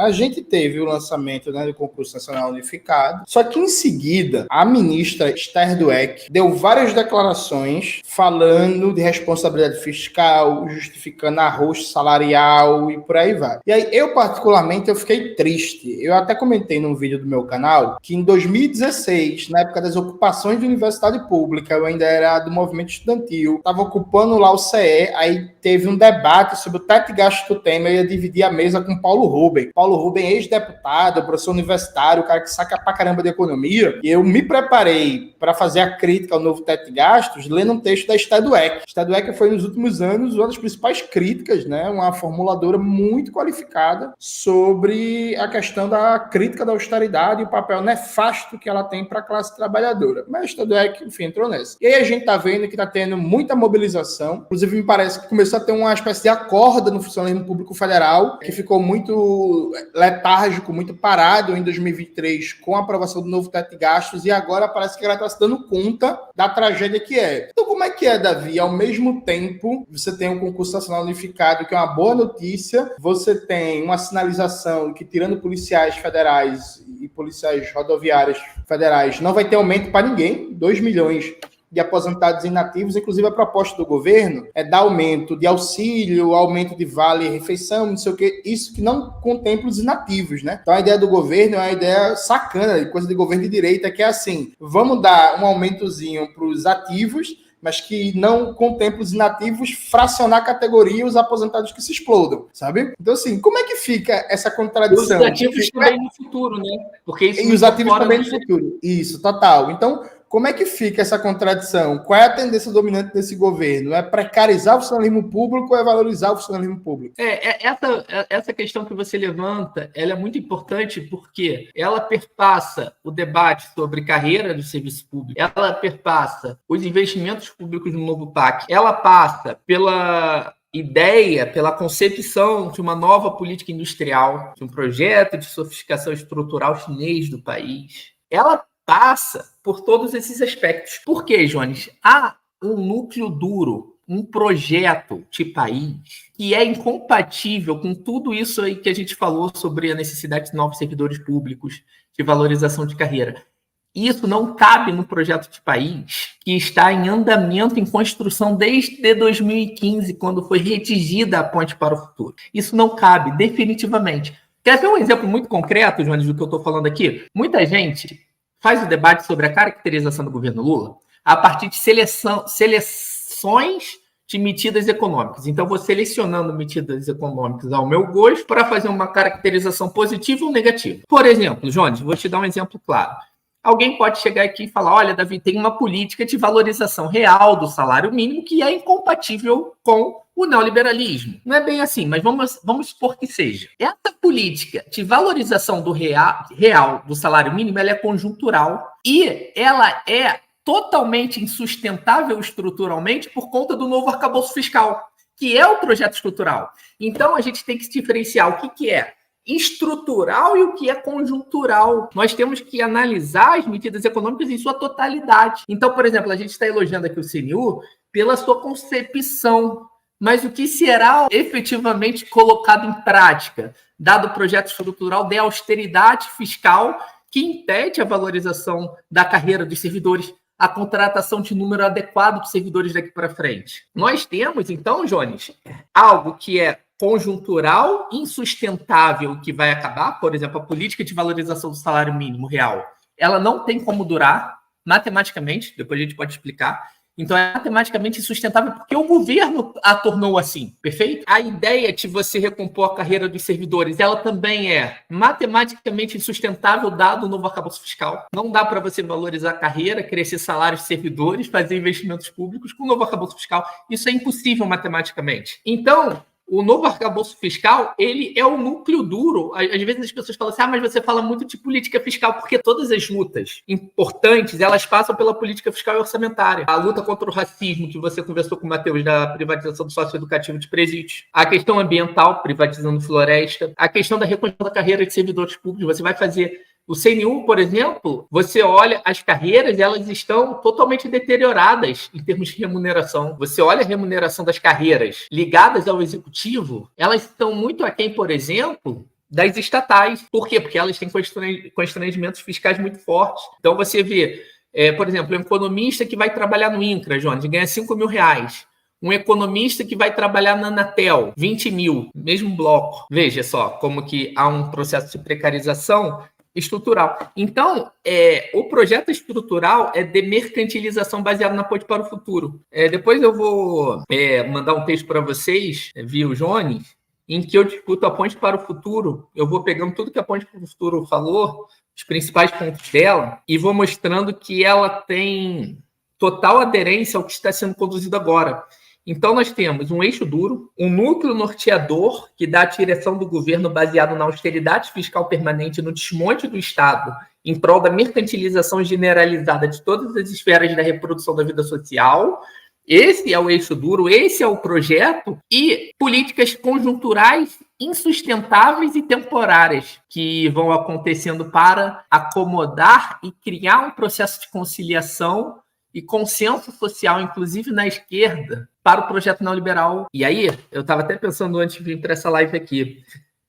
A gente teve o lançamento, né, do concurso nacional unificado, só que em seguida a ministra Esther Dweck deu várias declarações falando de responsabilidade fiscal, justificando arroz salarial e por aí vai. E aí eu particularmente eu fiquei triste. Eu até comentei num vídeo do meu canal que em 2016, na época das ocupações de universidade pública, eu ainda era do movimento estudantil, estava ocupando lá o CE, aí teve um debate sobre o teto de gasto do Temer, eu ia dividir a mesa com Paulo Rubem. Paulo Rubem, ex-deputado, professor universitário, o cara que saca pra caramba de economia, e eu me preparei para fazer a crítica ao novo teto de gastos, lendo um texto da Esther Dweck. Esther Dweck foi, nos últimos anos, uma das principais críticas, né, uma formuladora muito qualificada sobre a questão da crítica da austeridade e o papel nefasto que ela tem para a classe trabalhadora. Mas a Esther Dweck, enfim, entrou nessa. E aí a gente tá vendo que tá tendo muita mobilização, inclusive me parece que começou a ter uma espécie de acorda no funcionalismo público federal, que ficou muito letárgico, muito parado em 2023 com a aprovação do novo teto de gastos, e agora parece que ela está se dando conta da tragédia que é. Então, como é que é, Davi? Ao mesmo tempo, você tem um concurso nacional unificado, que é uma boa notícia, você tem uma sinalização que, tirando policiais federais e policiais rodoviários federais, não vai ter aumento para ninguém, 2 milhões de aposentados inativos. Inclusive a proposta do governo é dar aumento de auxílio, aumento de vale-refeição, não sei o que, isso que não contempla os inativos, né? Então a ideia do governo é uma ideia sacana, coisa de governo de direita, que é assim, vamos dar um aumentozinho para os ativos, mas que não contempla os inativos, fracionar a categoria os aposentados que se explodam, sabe? Então, assim, como é que fica essa contradição? Os ativos também no futuro, né? Porque isso e os ativos também no futuro. Isso, total. Então, como é que fica essa contradição? Qual é a tendência dominante desse governo? É precarizar o funcionalismo público ou é valorizar o funcionalismo público? Essa questão que você levanta, ela é muito importante porque ela perpassa o debate sobre carreira do serviço público, ela perpassa os investimentos públicos no novo PAC, ela passa pela ideia, pela concepção de uma nova política industrial, de um projeto de sofisticação estrutural chinês do país. Ela passa por todos esses aspectos. Por quê, Jones? Há um núcleo duro, um projeto de país que é incompatível com tudo isso aí que a gente falou sobre a necessidade de novos servidores públicos, de valorização de carreira. Isso não cabe no projeto de país que está em andamento, em construção desde 2015, quando foi redigida a Ponte para o Futuro. Isso não cabe, definitivamente. Quer ver um exemplo muito concreto, Jones, do que eu estou falando aqui? Muita gente faz o debate sobre a caracterização do governo Lula a partir de seleções de medidas econômicas. Então, vou selecionando medidas econômicas ao meu gosto para fazer uma caracterização positiva ou negativa. Por exemplo, Jones, vou te dar um exemplo claro. Alguém pode chegar aqui e falar, olha, Davi, tem uma política de valorização real do salário mínimo que é incompatível com o neoliberalismo. Não é bem assim, mas vamos supor que seja. Essa política de valorização do real do salário mínimo, ela é conjuntural e ela é totalmente insustentável estruturalmente por conta do novo arcabouço fiscal, que é o projeto estrutural. Então, a gente tem que se diferenciar o que é estrutural e o que é conjuntural. Nós temos que analisar as medidas econômicas em sua totalidade. Então, por exemplo, a gente está elogiando aqui o CNU pela sua concepção, mas o que será efetivamente colocado em prática, dado o projeto estrutural de austeridade fiscal que impede a valorização da carreira dos servidores, a contratação de número adequado de servidores daqui para frente. Nós temos, então, Jones, algo que é conjuntural, insustentável, que vai acabar, por exemplo, a política de valorização do salário mínimo real, ela não tem como durar matematicamente, depois a gente pode explicar. Então, é matematicamente insustentável porque o governo a tornou assim, perfeito? A ideia de você recompor a carreira dos servidores, ela também é matematicamente insustentável dado o novo arcabouço fiscal. Não dá para você valorizar a carreira, crescer salários de servidores, fazer investimentos públicos com o novo arcabouço fiscal. Isso é impossível matematicamente. Então, o novo arcabouço fiscal, ele é o núcleo duro. Às vezes as pessoas falam assim, mas você fala muito de política fiscal, porque todas as lutas importantes, elas passam pela política fiscal e orçamentária. A luta contra o racismo, que você conversou com o Matheus, da privatização do socioeducativo de presídios. A questão ambiental, privatizando floresta. A questão da reconstrução da carreira de servidores públicos. Você vai fazer... O CNU, por exemplo, você olha, as carreiras, elas estão totalmente deterioradas em termos de remuneração. Você olha a remuneração das carreiras ligadas ao executivo, elas estão muito aquém, por exemplo, das estatais. Por quê? Porque elas têm constrangimentos fiscais muito fortes. Então, você vê, por exemplo, um economista que vai trabalhar no INCRA, Jones, ganha R$5.000. Um economista que vai trabalhar na Anatel, 20 mil, mesmo bloco. Veja só como que há um processo de precarização estrutural. Então, o projeto estrutural é de mercantilização baseado na Ponte para o Futuro. Depois eu vou mandar um texto para vocês, via o Jones, em que eu discuto a Ponte para o Futuro. Eu vou pegando tudo que a Ponte para o Futuro falou, os principais pontos dela, e vou mostrando que ela tem total aderência ao que está sendo conduzido agora. Então, nós temos um eixo duro, um núcleo norteador que dá a direção do governo baseado na austeridade fiscal permanente, no desmonte do Estado, em prol da mercantilização generalizada de todas as esferas da reprodução da vida social. Esse é o eixo duro, esse é o projeto, e políticas conjunturais insustentáveis e temporárias que vão acontecendo para acomodar e criar um processo de conciliação e consenso social, inclusive na esquerda, para o projeto neoliberal. E aí, eu estava até pensando antes de vir para essa live aqui,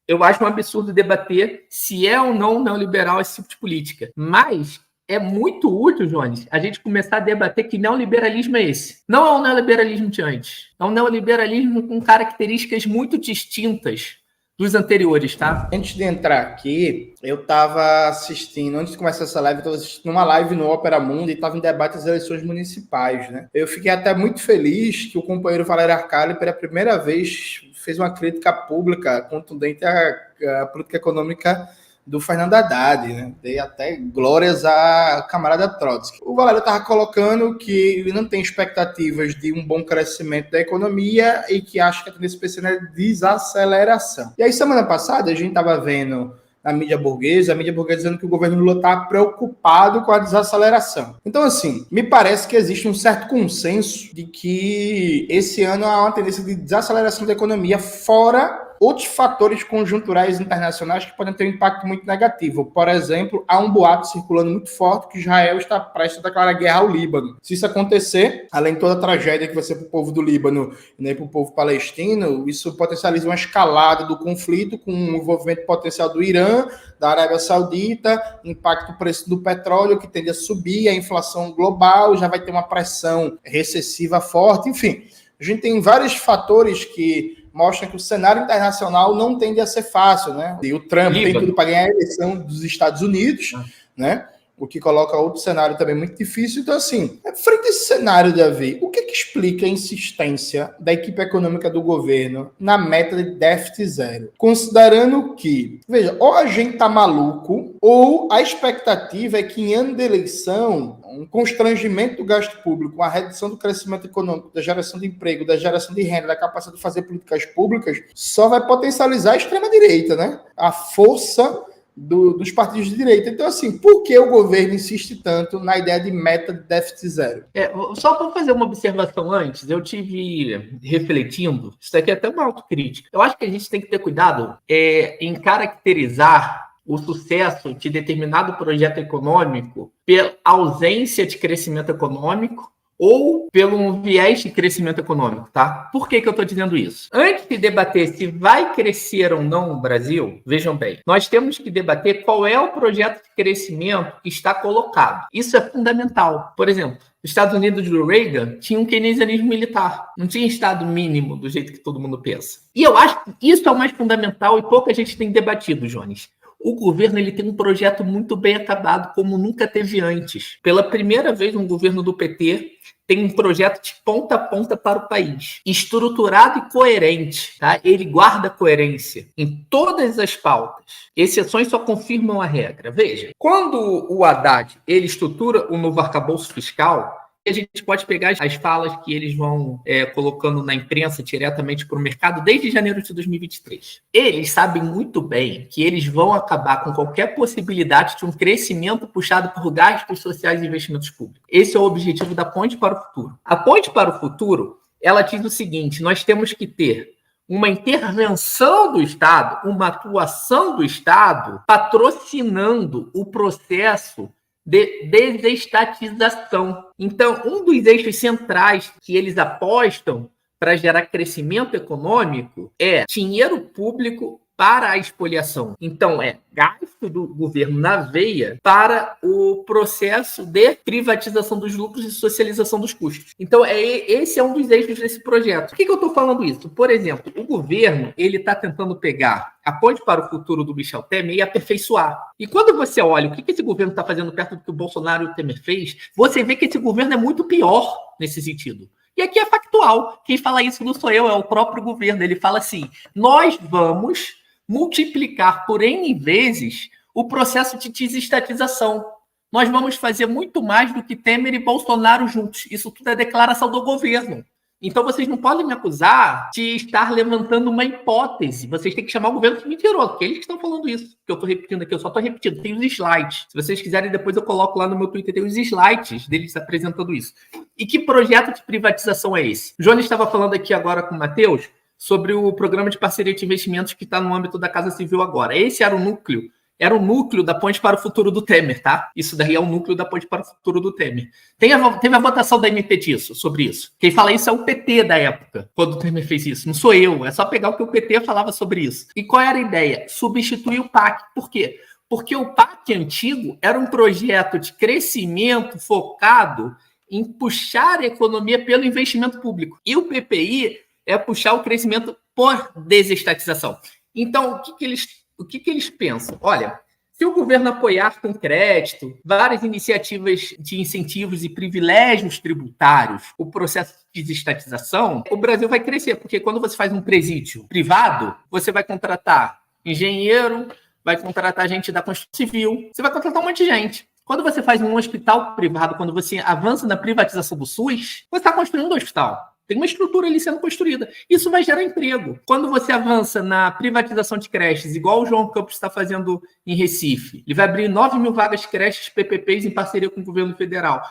eu acho um absurdo debater se é ou não neoliberal esse tipo de política. Mas é muito útil, Jones, a gente começar a debater que neoliberalismo é esse. Não é um neoliberalismo de antes. É um neoliberalismo com características muito distintas dos anteriores, tá? Antes de entrar aqui, eu estava assistindo, antes de começar essa live, eu estava assistindo uma live no Opera Mundi e estava em debate das eleições municipais, né? Eu fiquei até muito feliz que o companheiro Valério Arcali, pela primeira vez, fez uma crítica pública contundente à política econômica do Fernando Haddad, né? Dei até glórias à camarada Trotsky. O Valério estava colocando que ele não tem expectativas de um bom crescimento da economia e que acha que a tendência PC é desaceleração. E aí, semana passada, a gente estava vendo na mídia burguesa dizendo que o governo Lula está preocupado com a desaceleração. Então, assim, me parece que existe um certo consenso de que esse ano há uma tendência de desaceleração da economia, fora outros fatores conjunturais internacionais que podem ter um impacto muito negativo. Por exemplo, há um boato circulando muito forte que Israel está prestes a declarar guerra ao Líbano. Se isso acontecer, além de toda a tragédia que vai ser para o povo do Líbano e nem para o povo palestino, isso potencializa uma escalada do conflito com o envolvimento potencial do Irã, da Arábia Saudita, impacto do preço do petróleo que tende a subir, a inflação global, já vai ter uma pressão recessiva forte, enfim. A gente tem vários fatores que mostram que o cenário internacional não tende a ser fácil, né? E o Trump tem tudo para ganhar a eleição dos Estados Unidos, né? O que coloca outro cenário também muito difícil. Então, assim, frente a esse cenário, Davi, o que explica a insistência da equipe econômica do governo na meta de déficit zero? Considerando que, veja, ou a gente tá maluco, ou a expectativa é que em ano de eleição, um constrangimento do gasto público, uma redução do crescimento econômico, da geração de emprego, da geração de renda, da capacidade de fazer políticas públicas, só vai potencializar a extrema-direita, né? A força dos partidos de direita. Então, assim, por que o governo insiste tanto na ideia de meta de déficit zero? Só para fazer uma observação antes, eu tive refletindo, isso aqui é até uma autocrítica. Eu acho que a gente tem que ter cuidado em caracterizar o sucesso de determinado projeto econômico pela ausência de crescimento econômico ou pelo um viés de crescimento econômico, tá? Por que eu estou dizendo isso? Antes de debater se vai crescer ou não o Brasil, vejam bem, nós temos que debater qual é o projeto de crescimento que está colocado. Isso é fundamental. Por exemplo, os Estados Unidos do Reagan tinha um keynesianismo militar. Não tinha Estado mínimo do jeito que todo mundo pensa. E eu acho que isso é o mais fundamental e pouca gente tem debatido, Jones. O governo ele tem um projeto muito bem acabado, como nunca teve antes. Pela primeira vez, um governo do PT tem um projeto de ponta a ponta para o país, estruturado e coerente. Tá? Ele guarda coerência em todas as pautas. Exceções só confirmam a regra. Veja, quando o Haddad ele estrutura o novo arcabouço fiscal, a gente pode pegar as falas que eles vão colocando na imprensa diretamente para o mercado desde janeiro de 2023. Eles sabem muito bem que eles vão acabar com qualquer possibilidade de um crescimento puxado por gastos sociais e investimentos públicos. Esse é o objetivo da Ponte para o Futuro. A Ponte para o Futuro, ela diz o seguinte: nós temos que ter uma intervenção do Estado, uma atuação do Estado patrocinando o processo de desestatização. Então, um dos eixos centrais que eles apostam para gerar crescimento econômico é dinheiro público para a expoliação. Então, é gasto do governo na veia para o processo de privatização dos lucros e socialização dos custos. Então, esse é um dos eixos desse projeto. Por que eu estou falando isso? Por exemplo, o governo ele está tentando pegar a Ponte para o Futuro do Michel Temer e aperfeiçoar. E quando você olha o que esse governo está fazendo perto do que o Bolsonaro e o Temer fez, você vê que esse governo é muito pior nesse sentido. E aqui é factual. Quem fala isso não sou eu, é o próprio governo. Ele fala assim, nós vamos multiplicar por N vezes o processo de desestatização. Nós vamos fazer muito mais do que Temer e Bolsonaro juntos. Isso tudo é declaração do governo. Então vocês não podem me acusar de estar levantando uma hipótese. Vocês têm que chamar o governo de mentiroso, porque eles que estão falando isso. Que eu estou repetindo aqui, eu só estou repetindo. Tem os slides. Se vocês quiserem, depois eu coloco lá no meu Twitter, tem os slides deles apresentando isso. E que projeto de privatização é esse? O Jones estava falando aqui agora com o Matheus sobre o programa de parceria de investimentos que está no âmbito da Casa Civil agora. Esse era o núcleo da Ponte para o Futuro do Temer, tá? Isso daí é o núcleo da Ponte para o Futuro do Temer. Teve a votação da MP sobre isso. Quem fala isso é o PT da época, quando o Temer fez isso. Não sou eu, é só pegar o que o PT falava sobre isso. E qual era a ideia? Substituir o PAC. Por quê? Porque o PAC antigo era um projeto de crescimento focado em puxar a economia pelo investimento público. E o PPI é puxar o crescimento por desestatização. Então, o que eles pensam? Olha, se o governo apoiar com crédito várias iniciativas de incentivos e privilégios tributários o processo de desestatização, o Brasil vai crescer, porque quando você faz um presídio privado, você vai contratar engenheiro, vai contratar gente da construção civil, você vai contratar um monte de gente. Quando você faz um hospital privado, quando você avança na privatização do SUS, você está construindo um hospital. Tem uma estrutura ali sendo construída. Isso vai gerar emprego. Quando você avança na privatização de creches, igual o João Campos está fazendo em Recife, ele vai abrir 9 mil vagas de creches PPPs em parceria com o governo federal.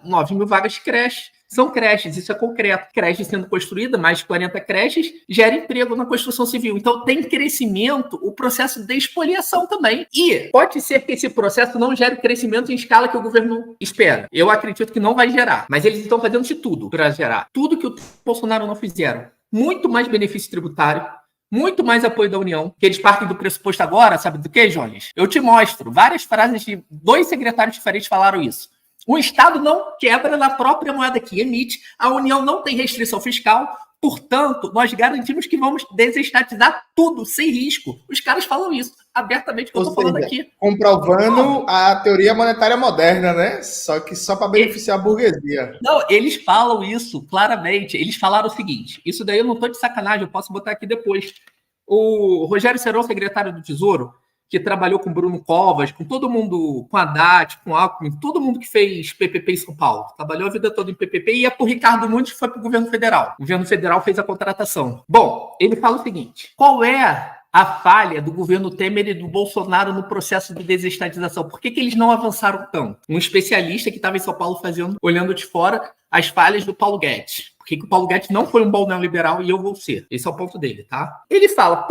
9 mil vagas de creches. São creches, isso é concreto. Creche sendo construída, mais de 40 creches, gera emprego na construção civil. Então tem crescimento, o processo de expoliação também. E pode ser que esse processo não gere crescimento em escala que o governo espera. Eu acredito que não vai gerar, mas eles estão fazendo de tudo para gerar. Tudo que o Bolsonaro não fizeram. Muito mais benefício tributário, muito mais apoio da União, que eles partem do pressuposto agora, sabe do que, Jones? Eu te mostro. Várias frases de 2 secretários diferentes falaram isso. O Estado não quebra na própria moeda que emite, a União não tem restrição fiscal, portanto, nós garantimos que vamos desestatizar tudo, sem risco. Os caras falam isso abertamente, que eu estou falando aqui. Comprovando a teoria monetária moderna, né? Só que só para beneficiar a burguesia. Não, eles falam isso claramente. Eles falaram o seguinte, isso daí eu não estou de sacanagem, eu posso botar aqui depois. O Rogério Serão, secretário do Tesouro, que trabalhou com Bruno Covas, com todo mundo, com Haddad, com Alckmin, todo mundo que fez PPP em São Paulo. Trabalhou a vida toda em PPP e ia para o Ricardo Nunes, que foi para o governo federal. O governo federal fez a contratação. Bom, ele fala o seguinte, qual é a falha do governo Temer e do Bolsonaro no processo de desestatização? Por que eles não avançaram tanto? Um especialista que estava em São Paulo olhando de fora as falhas do Paulo Guedes. Por que o Paulo Guedes não foi um bom neoliberal e eu vou ser? Esse é o ponto dele, tá? Ele fala,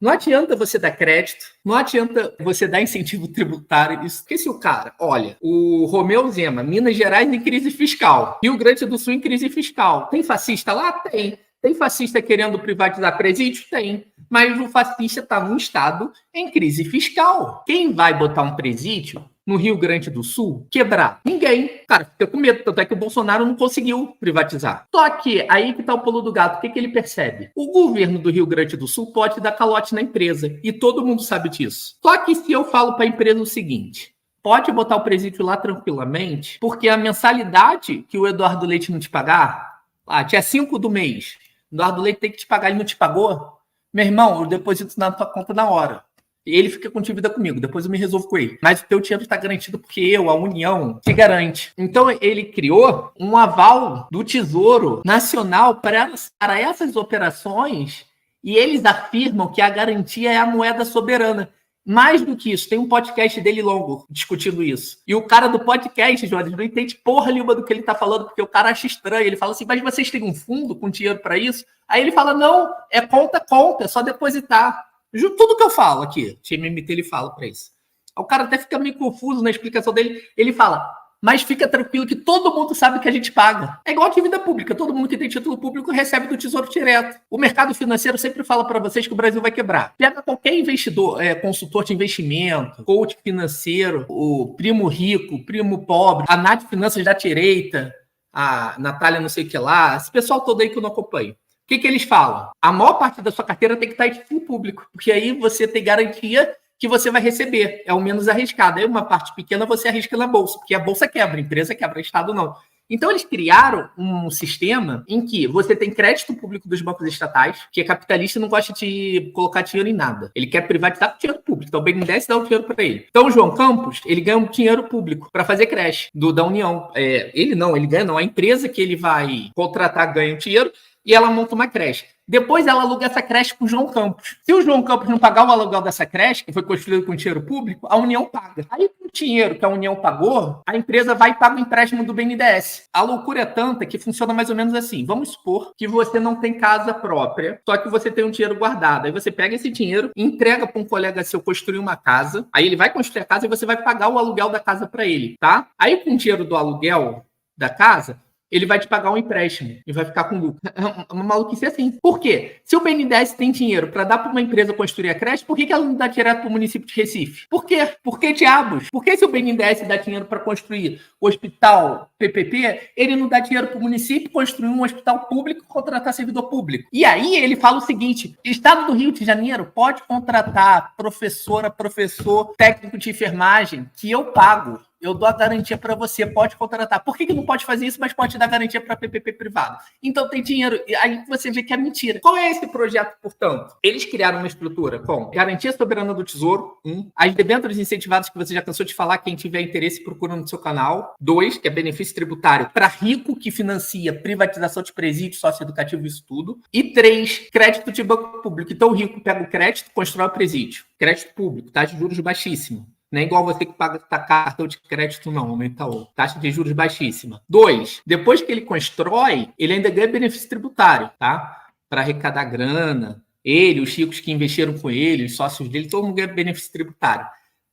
não adianta você dar crédito, não adianta você dar incentivo tributário. Isso. Porque se o cara, olha, o Romeu Zema, Minas Gerais em crise fiscal, Rio Grande do Sul em crise fiscal. Tem fascista lá? Tem. Tem fascista querendo privatizar presídio? Tem. Mas o fascista está num estado em crise fiscal. Quem vai botar um presídio no Rio Grande do Sul quebrar? Ninguém. Cara, fica com medo. Tanto é que o Bolsonaro não conseguiu privatizar. Só que aí que tá o pulo do gato. O que ele percebe? O governo do Rio Grande do Sul pode dar calote na empresa. E todo mundo sabe disso. Só que se eu falo para a empresa o seguinte, pode botar o presídio lá tranquilamente, porque a mensalidade que o Eduardo Leite não te pagar, dia 5 do mês, o Eduardo Leite tem que te pagar, ele não te pagou? Meu irmão, eu deposito na tua conta na hora. Ele fica com dívida comigo, depois eu me resolvo com ele. Mas o teu dinheiro está garantido porque a União, te garante. Então, ele criou um aval do Tesouro Nacional para essas operações e eles afirmam que a garantia é a moeda soberana. Mais do que isso, tem um podcast dele longo discutindo isso. E o cara do podcast, Jorge, não entende porra nenhuma do que ele tá falando, porque o cara acha estranho. Ele fala assim, mas vocês têm um fundo com dinheiro para isso? Aí ele fala, não, é conta, é só depositar. Tudo que eu falo aqui, TMMT ele fala para isso. O cara até fica meio confuso na explicação dele. Ele fala, mas fica tranquilo que todo mundo sabe que a gente paga. É igual a dívida pública, todo mundo que tem título público recebe do Tesouro direto. O mercado financeiro sempre fala para vocês que o Brasil vai quebrar. Pega qualquer investidor, consultor de investimento, coach financeiro, o primo rico, o primo pobre, a Nath Finanças da direita, a Natália não sei o que lá, esse pessoal todo aí que eu não acompanho. O que eles falam? A maior parte da sua carteira tem que estar em título público, porque aí você tem garantia que você vai receber. É o menos arriscado. Aí uma parte pequena você arrisca na bolsa, porque a bolsa quebra, a empresa quebra, o Estado não. Então, eles criaram um sistema em que você tem crédito público dos bancos estatais, que é capitalista e não gosta de colocar dinheiro em nada. Ele quer privatizar com dinheiro público. Então, o BNDES dá o dinheiro para ele. Então, o João Campos, ele ganha um dinheiro público para fazer creche da União. Ele ganha não. A empresa que ele vai contratar ganha um dinheiro e ela monta uma creche. Depois ela aluga essa creche para o João Campos. Se o João Campos não pagar o aluguel dessa creche, que foi construído com dinheiro público, a União paga. Aí, com o dinheiro que a União pagou, a empresa vai e paga o empréstimo do BNDES. A loucura é tanta que funciona mais ou menos assim. Vamos supor que você não tem casa própria, só que você tem um dinheiro guardado. Aí você pega esse dinheiro, entrega para um colega seu construir uma casa, aí ele vai construir a casa e você vai pagar o aluguel da casa para ele, tá? Aí, com o dinheiro do aluguel da casa, ele vai te pagar um empréstimo e vai ficar com lucro. É uma maluquice assim. Por quê? Se o BNDES tem dinheiro para dar para uma empresa construir a creche, por que ela não dá direto para o município de Recife? Por quê? Por que diabos? Por que se o BNDES dá dinheiro para construir o hospital PPP, ele não dá dinheiro para o município construir um hospital público e contratar servidor público? E aí ele fala o seguinte, Estado do Rio de Janeiro pode contratar professora, professor, técnico de enfermagem que eu pago. Eu dou a garantia para você, pode contratar. Por que não pode fazer isso, mas pode dar garantia para PPP privado? Então tem dinheiro. Aí você vê que é mentira. Qual é esse projeto, portanto? Eles criaram uma estrutura com garantia soberana do Tesouro, as debêntures incentivadas que você já cansou de falar, quem tiver interesse procura no seu canal. 2, que é benefício tributário para rico que financia privatização de presídio, socioeducativo, isso tudo. E 3, crédito de banco público. Então o rico pega o crédito, constrói o presídio. Crédito público, taxa de juros baixíssima. Não é igual você que paga cartão de crédito, não, aumenta o taxa de juros baixíssima. 2, depois que ele constrói, ele ainda ganha benefício tributário, tá? Para arrecadar grana. Ele, os ricos que investiram com ele, os sócios dele, todo mundo ganha benefício tributário.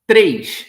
3,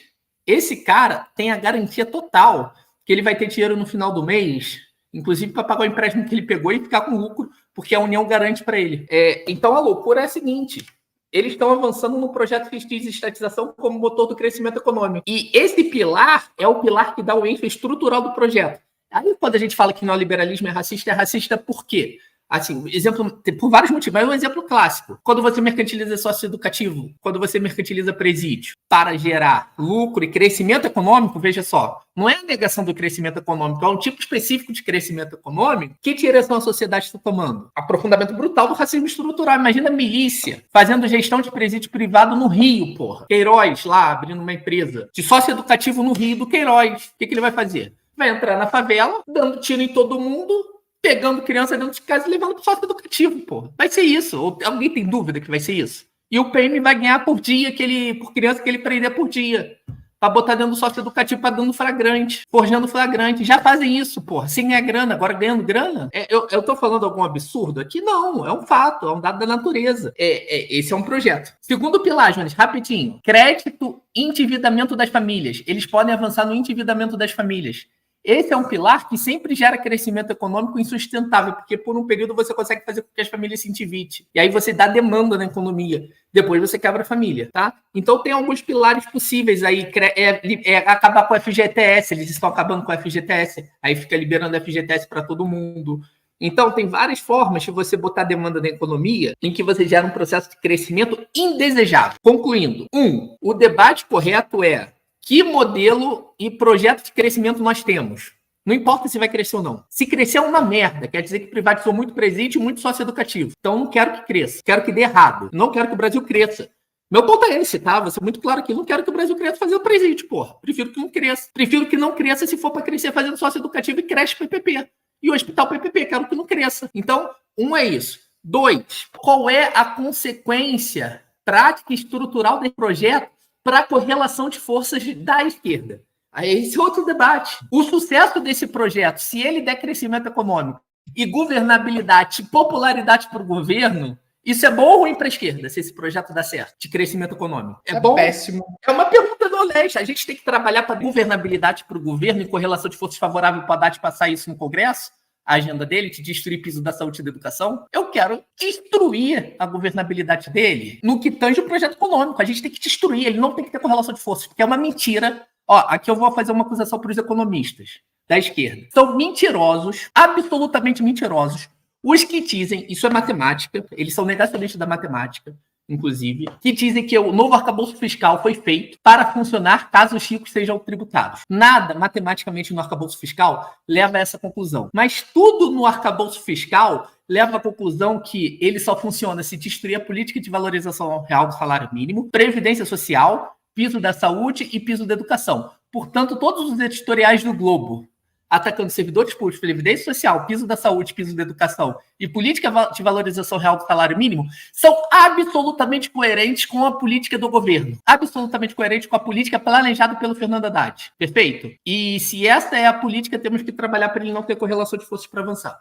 esse cara tem a garantia total que ele vai ter dinheiro no final do mês, inclusive para pagar o empréstimo que ele pegou e ficar com lucro, porque a União garante para ele. Então a loucura é a seguinte: eles estão avançando no projeto que diz estatização como motor do crescimento econômico. E esse pilar é o pilar que dá o ênfase estrutural do projeto. Aí, quando a gente fala que neoliberalismo é racista por quê? Assim, exemplo, por vários motivos, mas é um exemplo clássico. Quando você mercantiliza socioeducativo, quando você mercantiliza presídio para gerar lucro e crescimento econômico, veja só, não é a negação do crescimento econômico, é um tipo específico de crescimento econômico. Que direção a sociedade está tomando? Aprofundamento brutal do racismo estrutural. Imagina a milícia fazendo gestão de presídio privado no Rio, porra. Queiroz lá, abrindo uma empresa de socioeducativo no Rio do Queiroz. O que ele vai fazer? Vai entrar na favela, dando tiro em todo mundo, pegando criança dentro de casa e levando para o sócio educativo, pô. Vai ser isso. Ou alguém tem dúvida que vai ser isso? E o PM vai ganhar por dia, por criança que ele prender por dia. Para botar dentro do sócio educativo, para dando flagrante, forjando flagrante. Já fazem isso, porra. Sem ganhar grana, agora ganhando grana. Eu tô falando algum absurdo aqui? Não, é um fato, é um dado da natureza. Esse é um projeto. Segundo pilar, Jones, rapidinho. Crédito, endividamento das famílias. Eles podem avançar no endividamento das famílias. Esse é um pilar que sempre gera crescimento econômico insustentável, porque por um período você consegue fazer com que as famílias se endividem. E aí você dá demanda na economia. Depois você quebra a família, tá? Então tem alguns pilares possíveis aí. Acabar com o FGTS, eles estão acabando com o FGTS. Aí fica liberando o FGTS para todo mundo. Então, tem várias formas de você botar demanda na economia em que você gera um processo de crescimento indesejável. Concluindo, o debate correto é: que modelo e projeto de crescimento nós temos? Não importa se vai crescer ou não. Se crescer é uma merda, quer dizer que privatizou muito presídio e muito socioeducativo. Então não quero que cresça, quero que dê errado. Não quero que o Brasil cresça. Meu ponto é esse, tá? Vou ser muito claro aqui. Não quero que o Brasil cresça fazendo presídio, porra. Prefiro que não cresça. Prefiro que não cresça se for para crescer fazendo socioeducativo e creche PPP. E o hospital PPP, quero que não cresça. Então, é isso. 2, qual é a consequência prática e estrutural desse projeto para a correlação de forças da esquerda? Aí esse é outro debate. O sucesso desse projeto, se ele der crescimento econômico e governabilidade, popularidade para o governo, isso é bom ou ruim para a esquerda, se esse projeto dá certo, de crescimento econômico? É bom? Péssimo. É uma pergunta do desonesto. A gente tem que trabalhar para governabilidade para o governo em correlação de forças favoráveis para o Haddad passar isso no Congresso, a agenda dele, de destruir piso da saúde e da educação. Eu quero destruir a governabilidade dele no que tange o projeto econômico. A gente tem que destruir, ele não tem que ter correlação de forças, porque é uma mentira. Ó, aqui eu vou fazer uma acusação para os economistas da esquerda. São mentirosos, absolutamente mentirosos, os que dizem, isso é matemática, eles são negacionistas da matemática, inclusive, que dizem que o novo arcabouço fiscal foi feito para funcionar caso os ricos sejam tributados. Nada, matematicamente, no arcabouço fiscal leva a essa conclusão. Mas tudo no arcabouço fiscal leva à conclusão que ele só funciona se destruir a política de valorização real do salário mínimo, previdência social, piso da saúde e piso da educação. Portanto, todos os editoriais do Globo atacando servidores públicos, previdência social, piso da saúde, piso da educação e política de valorização real do salário mínimo, são absolutamente coerentes com a política do governo. Absolutamente coerentes com a política planejada pelo Fernando Haddad. Perfeito? E se essa é a política, temos que trabalhar para ele não ter correlação de forças para avançar.